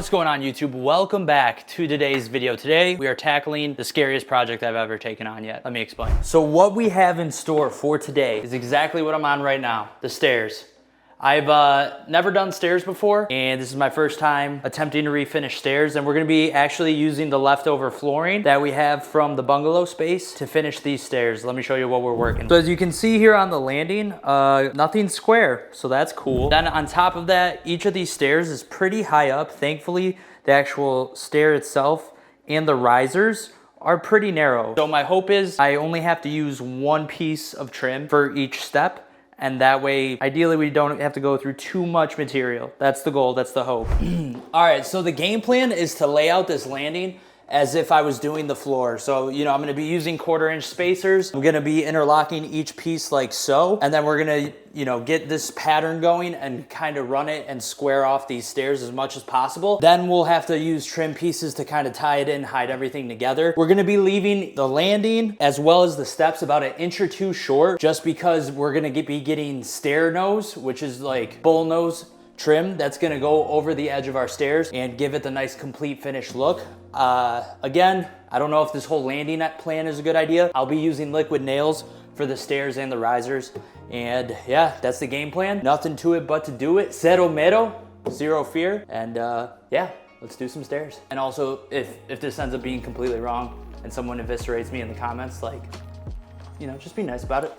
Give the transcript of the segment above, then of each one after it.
What's going on, YouTube? Welcome back to today's video. Today we are tackling the scariest project I've ever taken on yet. Let me explain. So what we have in store for today is exactly what I'm on right now, the stairs. I've never done stairs before, and this is my first time attempting to refinish stairs, and we're gonna be actually using the leftover flooring that we have from the bungalow space to finish these stairs. Let me show you what we're working. So as you can see here on the landing, nothing's square, so that's cool. Then on top of that, each of these stairs is pretty high up. Thankfully, the actual stair itself and the risers are pretty narrow. So my hope is I only have to use one piece of trim for each step. And that way, ideally, we don't have to go through too much material. That's the goal, that's the hope. All right, so the game plan is to lay out this landing as if I was doing the floor. So, you know, I'm gonna be using 1/4-inch spacers. I'm gonna be interlocking each piece like so. And then we're gonna, you know, get this pattern going and kind of run it and square off these stairs as much as possible. Then we'll have to use trim pieces to kind of tie it in, hide everything together. We're gonna be leaving the landing as well as the steps about 1 inch or 2 short, just because we're gonna be getting stair nose, which is like bull nose trim that's gonna go over the edge of our stairs and give it the nice complete finished look. Again, I don't know if this whole landing plan is a good idea. I'll be using liquid nails for the stairs and the risers. And yeah, that's the game plan. Nothing to it but to do it. Cero miedo, zero fear. And yeah, let's do some stairs. And also, if this ends up being completely wrong and someone eviscerates me in the comments, like, you know, just be nice about it.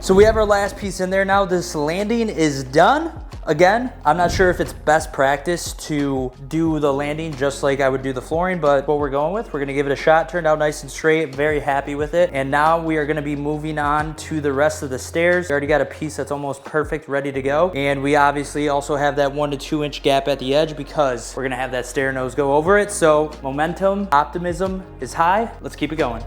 So we have our last piece in there now. This landing is done. Again, I'm not sure if it's best practice to do the landing just like I would do the flooring, but what we're going with, we're gonna give it a shot. Turned out nice and straight, very happy with it. And now we are gonna be moving on to the rest of the stairs. We already got a piece that's almost perfect, ready to go. And we obviously also have that 1 to 2 inch gap at the edge because we're gonna have that stair nose go over it. So momentum, optimism is high. Let's keep it going.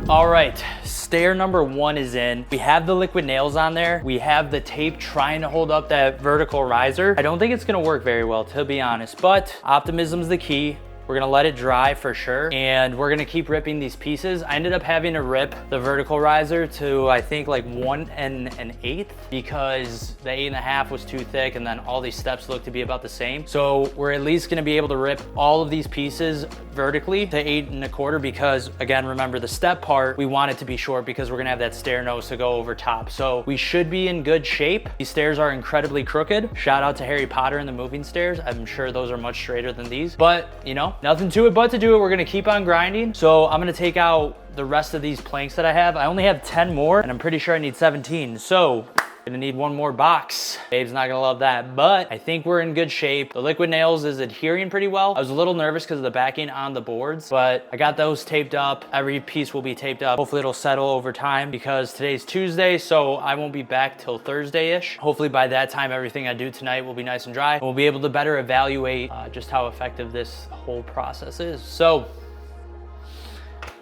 All right, stair number 1 is in. We have the liquid nails on there. We have the tape trying to hold up that vertical riser. I don't think it's gonna work very well, to be honest, but optimism's the key. We're gonna let it dry for sure, and we're gonna keep ripping these pieces. I ended up having to rip the vertical riser to, I think, like 1 1/8 because the 8.5 was too thick, and then all these steps look to be about the same. So we're at least gonna be able to rip all of these pieces vertically to 8 1/4 because, again, remember the step part, we want it to be short because we're gonna have that stair nose to go over top. So we should be in good shape. These stairs are incredibly crooked. Shout out to Harry Potter and the moving stairs. I'm sure those are much straighter than these, but you know, nothing to it but to do it. We're gonna keep on grinding. So I'm gonna take out the rest of these planks that I have. I only have 10 more, and I'm pretty sure I need 17. So gonna need 1 more box. Babe's not gonna love that, but I think we're in good shape. The liquid nails is adhering pretty well. I was a little nervous because of the backing on the boards, but I got those taped up. Every piece will be taped up. Hopefully it'll settle over time because today's Tuesday, so I won't be back till Thursday-ish. Hopefully by that time, everything I do tonight will be nice and dry. And we'll be able to better evaluate just how effective this whole process is. So,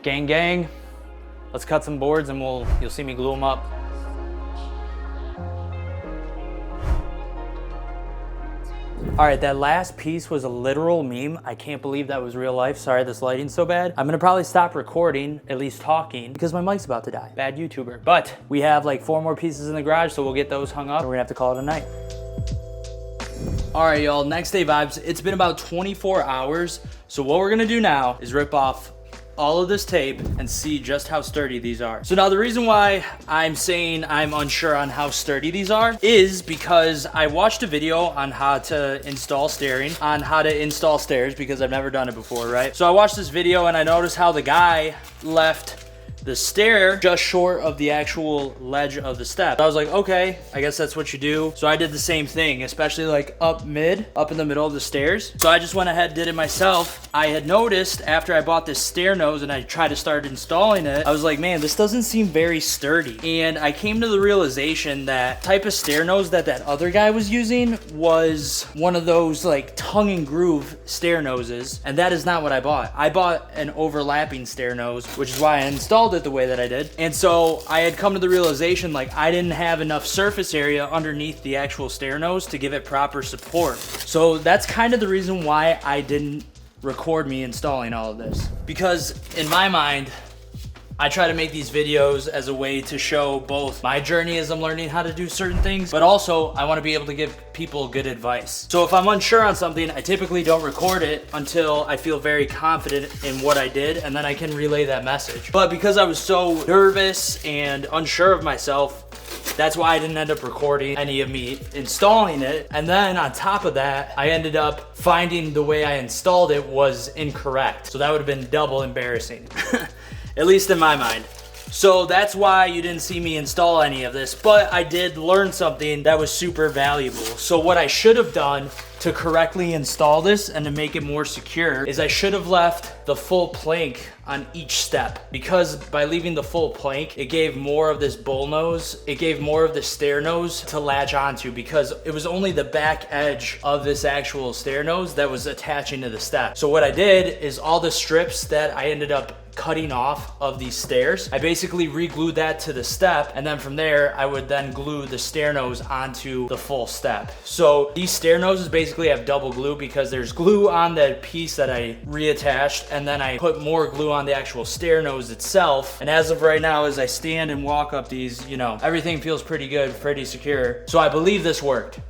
gang, let's cut some boards and you'll see me glue them up. All right, that last piece was a literal meme. I can't believe that was real life. Sorry, this lighting's so bad. I'm gonna probably stop recording, at least talking, because my mic's about to die. Bad YouTuber. But we have like 4 more pieces in the garage, so we'll get those hung up. And we're gonna have to call it a night. All right, y'all, next day vibes. It's been about 24 hours. So what we're gonna do now is rip off all of this tape and see just how sturdy these are. So now the reason why I'm saying I'm unsure on how sturdy these are is because I watched a video on how to install stairs because I've never done it before, right? So I watched this video and I noticed how the guy left the stair just short of the actual ledge of the step. I was like, okay, I guess that's what you do. So I did the same thing, especially like up in the middle of the stairs. So I just went ahead and did it myself. I had noticed after I bought this stair nose and I tried to start installing it, I was like, man, this doesn't seem very sturdy. And I came to the realization that type of stair nose that other guy was using was one of those like tongue and groove stair noses. And that is not what I bought. I bought an overlapping stair nose, which is why I installed it the way that I did. And so I had come to the realization like I didn't have enough surface area underneath the actual stair nose to give it proper support. So that's kind of the reason why I didn't record me installing all of this. Because in my mind, I try to make these videos as a way to show both my journey as I'm learning how to do certain things, but also I want to be able to give people good advice. So if I'm unsure on something, I typically don't record it until I feel very confident in what I did, and then I can relay that message. But because I was so nervous and unsure of myself, that's why I didn't end up recording any of me installing it. And then on top of that, I ended up finding the way I installed it was incorrect. So that would have been double embarrassing, at least in my mind. So that's why you didn't see me install any of this, but I did learn something that was super valuable. So what I should have done to correctly install this and to make it more secure is I should have left the full plank on each step, because by leaving the full plank, it gave more of this bull nose, it gave more of the stair nose to latch onto, because it was only the back edge of this actual stair nose that was attaching to the step. So what I did is all the strips that I ended up cutting off of these stairs, I basically re-glued that to the step, and then from there I would then glue the stair nose onto the full step. So these stair noses basically have double glue, because there's glue on the piece that I reattached, and then I put more glue on the actual stair nose itself. And as of right now, as I stand and walk up these, you know, everything feels pretty good, pretty secure. So I believe this worked,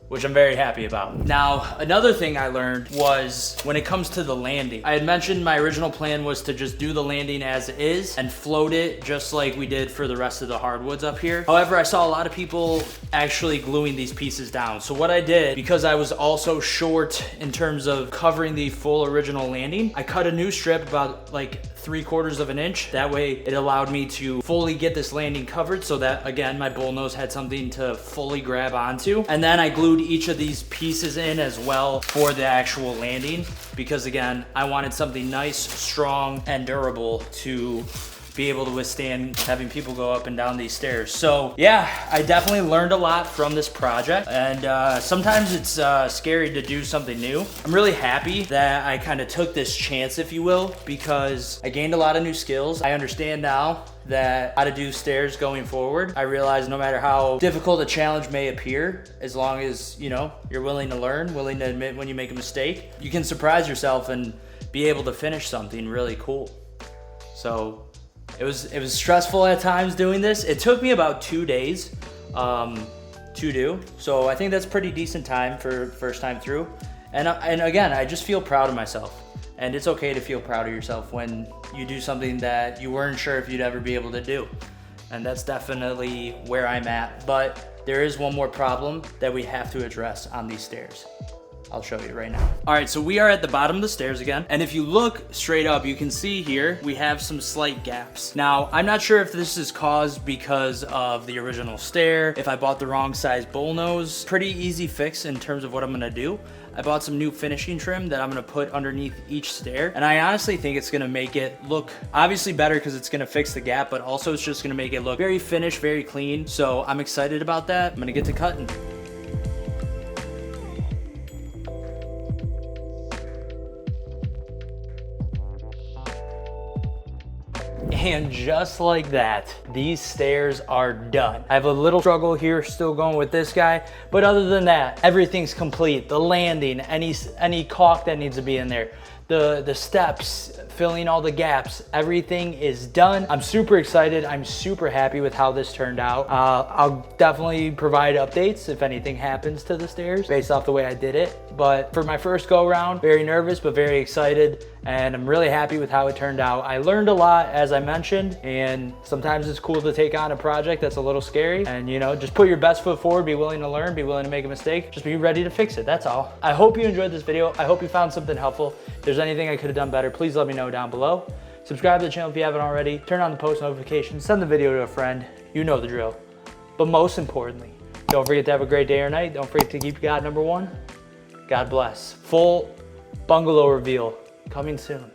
which I'm very happy about. Now, another thing I learned was when it comes to the landing. I had mentioned my original plan was to just do the landing as is and float it just like we did for the rest of the hardwoods up here. However, I saw a lot of people actually gluing these pieces down. So what I did, because I was also short in terms of covering the full original landing, I cut a new strip about like 3/4 of an inch. That way it allowed me to fully get this landing covered, so that again, my bull nose had something to fully grab onto. And then I glued each of these pieces in as well for the actual landing, because again, I wanted something nice, strong, and durable to be able to withstand having people go up and down these stairs. So yeah, I definitely learned a lot from this project, and sometimes it's scary to do something new. I'm really happy that I kind of took this chance, if you will, because I gained a lot of new skills. I understand now that how to do stairs going forward. I realize no matter how difficult a challenge may appear, as long as, you know, you're willing to learn, willing to admit when you make a mistake, you can surprise yourself and be able to finish something really cool. So it was stressful at times doing this. It took me about 2 days to do. So I think that's pretty decent time for first time through. And again, I just feel proud of myself. And it's okay to feel proud of yourself when you do something that you weren't sure if you'd ever be able to do. And that's definitely where I'm at. But there is one more problem that we have to address on these stairs. I'll show you right now. All right, so we are at the bottom of the stairs again. And if you look straight up, you can see here, we have some slight gaps. Now, I'm not sure if this is caused because of the original stair, if I bought the wrong size bull nose. Pretty easy fix in terms of what I'm gonna do. I bought some new finishing trim that I'm gonna put underneath each stair. And I honestly think it's gonna make it look obviously better because it's gonna fix the gap, but also it's just gonna make it look very finished, very clean. So I'm excited about that. I'm gonna get to cutting. And just like that, these stairs are done. I have a little struggle here still going with this guy, but other than that, everything's complete. The landing, any caulk that needs to be in there, the steps, filling all the gaps, everything is done. I'm super excited. I'm super happy with how this turned out. I'll definitely provide updates if anything happens to the stairs based off the way I did it. But for my first go around, very nervous, but very excited. And I'm really happy with how it turned out. I learned a lot, as I mentioned, and sometimes it's cool to take on a project that's a little scary. And you know, just put your best foot forward, be willing to learn, be willing to make a mistake, just be ready to fix it, that's all. I hope you enjoyed this video. I hope you found something helpful. If there's anything I could have done better, please let me know down below. Subscribe to the channel if you haven't already. Turn on the post notifications, send the video to a friend. You know the drill. But most importantly, don't forget to have a great day or night. Don't forget to keep God number one. God bless. Full bungalow reveal coming soon.